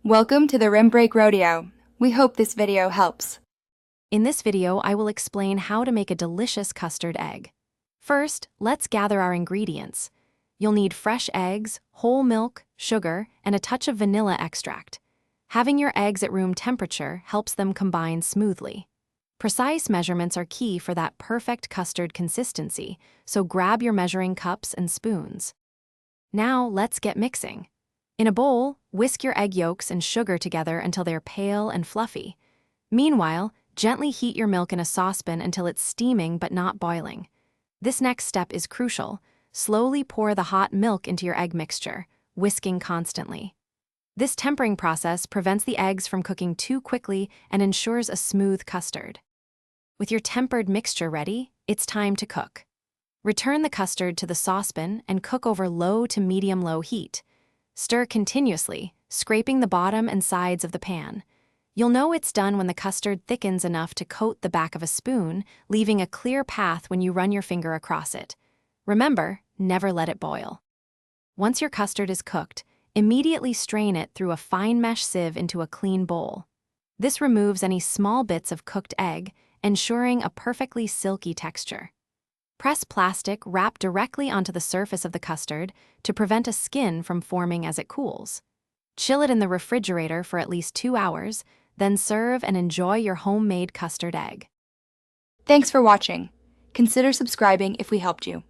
Welcome to the Rim Break Rodeo. We hope this video helps. In this video, I will explain how to make a delicious custard egg. First, let's gather our ingredients. You'll need fresh eggs, whole milk, sugar, and a touch of vanilla extract. Having your eggs at room temperature helps them combine smoothly. Precise measurements are key for that perfect custard consistency, so grab your measuring cups and spoons. Now, let's get mixing. In a bowl, whisk your egg yolks and sugar together until they're pale and fluffy. Meanwhile, gently heat your milk in a saucepan until it's steaming but not boiling. This next step is crucial. Slowly pour the hot milk into your egg mixture, whisking constantly. This tempering process prevents the eggs from cooking too quickly and ensures a smooth custard. With your tempered mixture ready, it's time to cook. Return the custard to the saucepan and cook over low to medium-low heat. Stir continuously, scraping the bottom and sides of the pan. You'll know it's done when the custard thickens enough to coat the back of a spoon, leaving a clear path when you run your finger across it. Remember, never let it boil. Once your custard is cooked, immediately strain it through a fine mesh sieve into a clean bowl. This removes any small bits of cooked egg, ensuring a perfectly silky texture. Press plastic wrapped directly onto the surface of the custard to prevent a skin from forming as it cools. Chill it in the refrigerator for at least 2 hours, then serve and enjoy your homemade custard egg. Thanks for watching. Consider subscribing if we helped you.